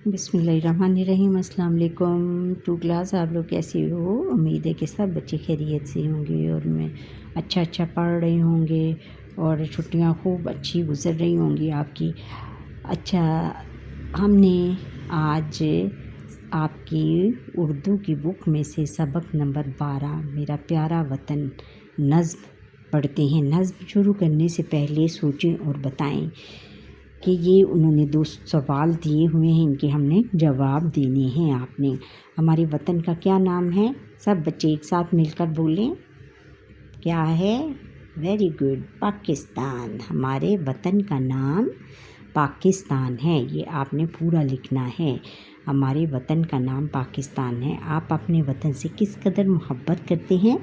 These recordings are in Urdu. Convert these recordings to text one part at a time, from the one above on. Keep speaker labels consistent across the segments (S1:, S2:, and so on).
S1: بسم اللہ الرحمن الرحیم۔ السلام علیکم ٹو کلاس، آپ لوگ کیسے ہو؟ امید ہے کہ سب بچے خیریت سے ہوں گے اور میں اچھا پڑھ رہے ہوں گے اور چھٹیاں خوب اچھی گزر رہی ہوں گی آپ کی۔ اچھا، ہم نے آج آپ کی اردو کی بک میں سے سبق نمبر 12 میرا پیارا وطن نظم پڑھتے ہیں۔ نظم شروع کرنے سے پہلے سوچیں اور بتائیں کہ یہ انہوں نے 2 سوال دیے ہوئے ہیں، ان کے ہم نے جواب دینے ہیں۔ آپ نے ہمارے وطن کا کیا نام ہے؟ سب بچے ایک ساتھ مل کر بولیں، کیا ہے؟ Very good, Pakistan. ہمارے وطن کا نام پاکستان ہے، یہ آپ نے پورا لکھنا ہے۔ ہمارے وطن کا نام پاکستان ہے۔ آپ اپنے وطن سے کس قدر محبت کرتے ہیں؟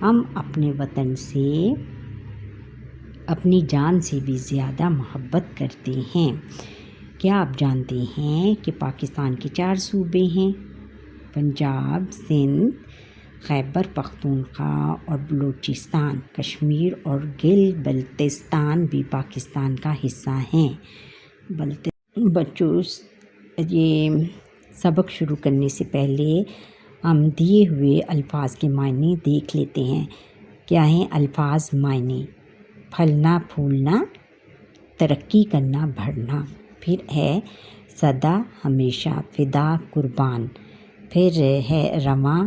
S1: ہم اپنے وطن سے اپنی جان سے بھی زیادہ محبت کرتے ہیں۔ کیا آپ جانتے ہیں کہ پاکستان کے 4 صوبے ہیں؟ پنجاب، سندھ، خیبر پختونخوا اور بلوچستان۔ کشمیر اور گل بلتستان بھی پاکستان کا حصہ ہیں۔ بچوں، یہ سبق شروع کرنے سے پہلے ہم دیے ہوئے الفاظ کے معنی دیکھ لیتے ہیں۔ کیا ہیں الفاظ؟ معنی: پھلنا پھولنا، ترقی کرنا بڑھنا۔ پھر ہے سدا ہمیشہ، فدا قربان۔ پھر ہے رواں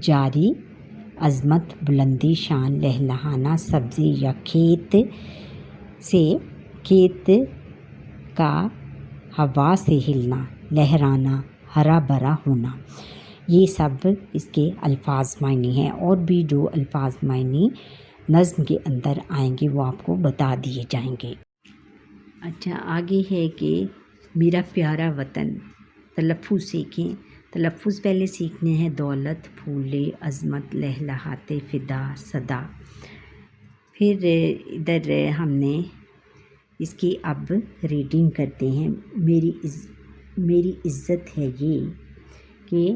S1: جاری، عظمت بلندی شان لہلہانا۔ سبزی یا کھیت سے، کھیت کا ہوا سے ہلنا لہرانا، ہرا بھرا ہونا۔ یہ سب اس کے الفاظ معنی ہیں، اور بھی جو الفاظ معنی نظم کے اندر آئیں گے وہ آپ کو بتا دیے جائیں گے۔ اچھا، آگے ہے کہ میرا پیارا وطن، تلفظ سیکھیں۔ تلفظ پہلے سیکھنے ہیں: دولت، پھولے، عظمت، لہلہاتے، فدا، صدا۔ پھر ادھر ہم نے اس کی اب ریڈنگ کرتے ہیں۔ میری عزت ہے یہ، کہ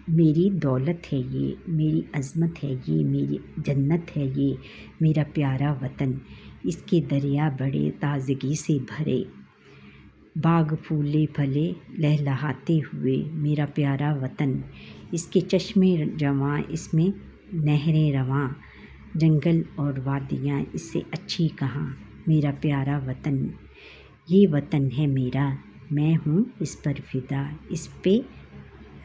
S1: میری دولت ہے یہ، میری عظمت ہے یہ، میری جنت ہے یہ، میرا پیارا وطن۔ اس کے دریا بڑے تازگی سے بھرے، باغ پھولے پھلے لہلہاتے ہوئے، میرا پیارا وطن۔ اس کے چشمے جواں، اس میں نہریں رواں، جنگل اور وادیاں اس سے اچھی کہاں، میرا پیارا وطن۔ یہ وطن ہے میرا، میں ہوں اس پر فدا، اس پہ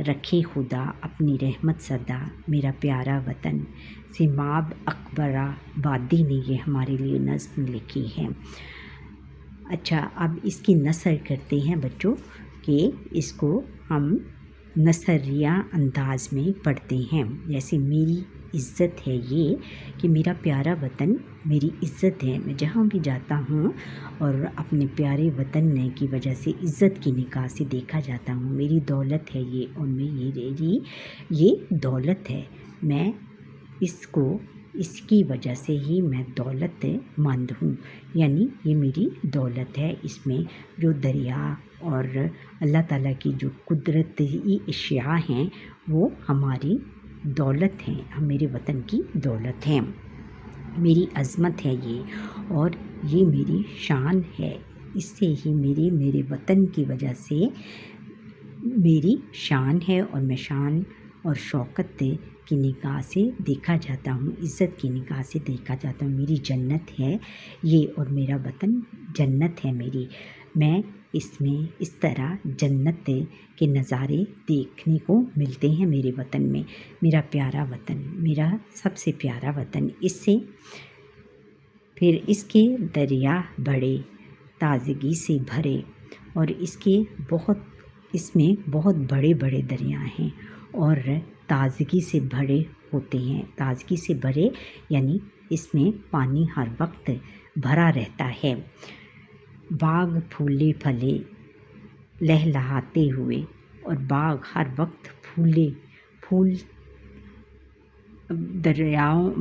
S1: رکھے خدا اپنی رحمت سدا، میرا پیارا وطن۔ سیماب اکبر آبادی نے یہ ہمارے لیے نظم لکھی ہے۔ اچھا، اب اس کی نثر کرتے ہیں بچوں، کہ اس کو ہم نثریہ انداز میں پڑھتے ہیں۔ جیسے میری عزت ہے یہ، کہ میرا پیارا وطن میری عزت ہے، میں جہاں بھی جاتا ہوں اور اپنے پیارے وطن کی وجہ سے عزت کی نگاہ سے دیکھا جاتا ہوں۔ میری دولت ہے یہ، اور میں یہ دولت ہے، میں اس کی وجہ سے ہی میں دولت مند ہوں، یعنی یہ میری دولت ہے۔ اس میں جو دریا اور اللہ تعالیٰ کی جو قدرتی اشیاء ہیں وہ ہماری دولت ہیں، میرے وطن کی دولت ہیں۔ میری عظمت ہے یہ، اور یہ میری شان ہے، اس سے ہی میرے وطن کی وجہ سے میری شان ہے، اور میں شان اور شوکت کی نگاہ سے دیکھا جاتا ہوں، عزت کی نگاہ سے دیکھا جاتا ہوں۔ میری جنت ہے یہ، اور میرا وطن جنت ہے میری۔ میں اس طرح جنت کے نظارے دیکھنے کو ملتے ہیں میرے وطن میں۔ میرا پیارا وطن، میرا سب سے پیارا وطن۔ پھر اس کے دریا بڑے تازگی سے بھرے، اور اس میں بہت بڑے بڑے دریا ہیں، اور تازگی سے بھرے ہوتے ہیں۔ تازگی سے بھرے یعنی اس میں پانی ہر وقت بھرا رہتا ہے۔ باغ پھولے پھلے لہلہاتے ہوئے، اور باغ ہر وقت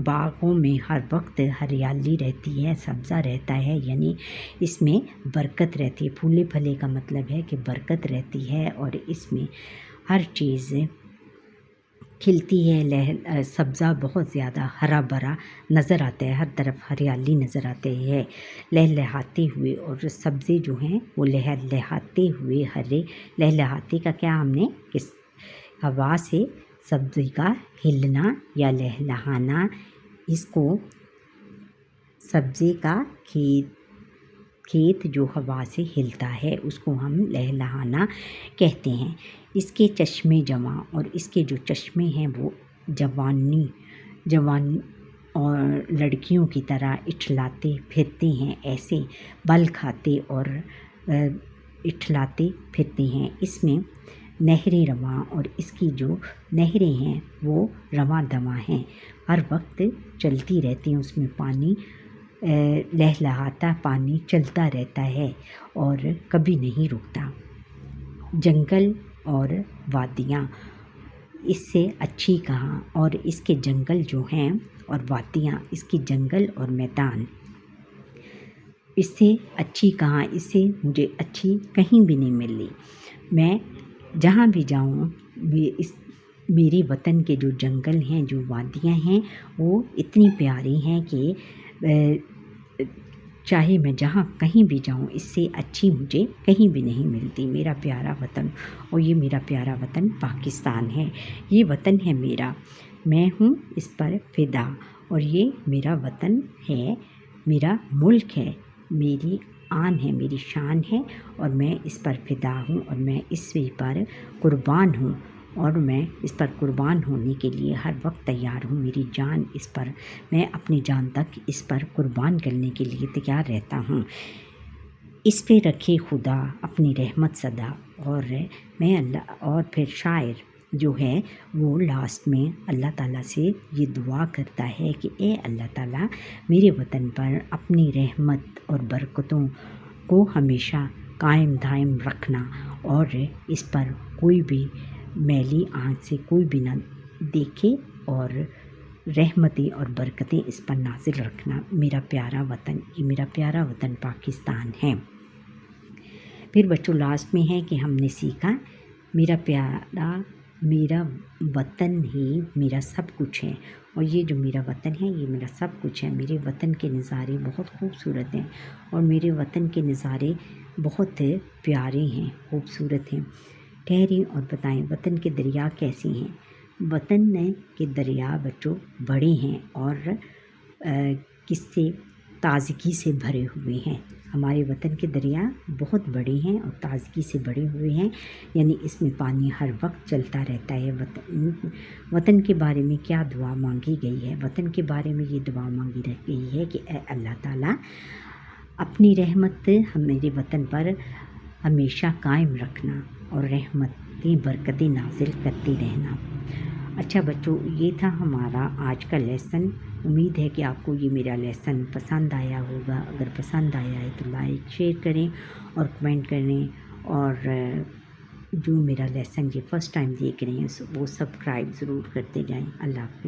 S1: باغوں میں ہر وقت ہریالی رہتی ہے، سبزہ رہتا ہے، یعنی اس میں برکت رہتی ہے۔ پھولے پھلے کا مطلب ہے کہ برکت رہتی ہے، اور اس میں ہر چیز کھلتی ہے سبزہ بہت زیادہ ہرا بھرا نظر آتا ہے، ہر طرف ہریالی نظر آتے ہے لہلہاتے ہوئے، اور سبزے جو ہیں وہ لہلہاتے ہوئے لہلہاتے کا کیا ہم نے کس ہوا سے سبزی کا ہلنا یا لہلہانا، اس کو سبزے کا کھیت جو ہوا سے ہلتا ہے اس کو ہم لہلہانا کہتے ہیں۔ اس کے چشمے جواں، اور اس کے جو چشمے ہیں وہ جوان اور لڑکیوں کی طرح اٹھلاتے پھرتے ہیں، ایسے بل کھاتے اور اٹھلاتے پھرتے ہیں۔ اس میں نہریں رواں، اور اس کی جو نہریں ہیں وہ رواں دواں ہیں، ہر وقت چلتی رہتی ہیں، اس میں پانی لہلہاتا پانی چلتا رہتا ہے اور کبھی نہیں رکتا۔ جنگل اور وادیاں اس سے اچھی کہاں، اور اس کے جنگل جو ہیں اور وادیاں، اس کی جنگل اور میدان اس سے اچھی کہاں، اس سے مجھے اچھی کہیں بھی نہیں ملی۔ میں جہاں بھی جاؤں میرے وطن کے جو جنگل ہیں، جو وادیاں ہیں، وہ اتنی پیاری ہیں کہ چاہے میں جہاں کہیں بھی جاؤں اس سے اچھی مجھے کہیں بھی نہیں ملتی۔ میرا پیارا وطن، اور یہ میرا پیارا وطن پاکستان ہے، یہ وطن ہے میرا، میں ہوں اس پر فدا، اور یہ میرا وطن ہے، میرا ملک ہے، میری آن ہے، میری شان ہے، اور میں اس پر فدا ہوں، اور میں اس پر قربان ہوں، اور میں اس پر قربان ہونے کے لیے ہر وقت تیار ہوں۔ میری جان اس پر، میں اپنی جان تک اس پر قربان کرنے کے لیے تیار رہتا ہوں۔ اس پہ رکھے خدا اپنی رحمت صدا، اور میں اور پھر شاعر جو ہے وہ لاسٹ میں اللہ تعالیٰ سے یہ دعا کرتا ہے کہ اے اللہ تعالیٰ، میرے وطن پر اپنی رحمت اور برکتوں کو ہمیشہ قائم دائم رکھنا، اور اس پر کوئی بھی میلی آنکھ سے کوئی بھی نہ دیکھے، اور رحمتیں اور برکتیں اس پر نازل رکھنا۔ میرا پیارا وطن، یہ میرا پیارا وطن پاکستان ہے۔ پھر بچوں لاسٹ میں ہے کہ ہم نے سیکھا میرا وطن ہی میرا سب کچھ ہے، اور یہ جو میرا وطن ہے یہ میرا سب کچھ ہے۔ میرے وطن کے نظارے بہت خوبصورت ہیں، اور میرے وطن کے نظارے بہت پیارے ہیں، خوبصورت ہیں۔ ٹھہریں اور بتائیں وطن کے دریا کیسے ہیں؟ وطن کے دریا بچوں بڑے ہیں، اور کس سے تازگی سے بھرے ہوئے ہیں۔ ہمارے وطن کے دریا بہت بڑے ہیں اور تازگی سے بھرے ہوئے ہیں، یعنی اس میں پانی ہر وقت چلتا رہتا ہے۔ وطن کے بارے میں کیا دعا مانگی گئی ہے؟ وطن کے بارے میں یہ دعا مانگی گئی ہے کہ اے اللہ تعالیٰ، اپنی رحمت میرے وطن پر ہمیشہ قائم رکھنا، اور رحمتیں برکتیں نازل کرتے رہنا۔ اچھا بچوں، یہ تھا ہمارا آج کا لیسن۔ امید ہے کہ آپ کو یہ میرا لیسن پسند آیا ہوگا۔ اگر پسند آیا ہے تو لائک شیئر کریں اور کمنٹ کریں، اور جو میرا لیسن یہ فرسٹ ٹائم دیکھ رہے ہیں وہ سبسکرائب ضرور کرتے جائیں۔ اللہ حافظ۔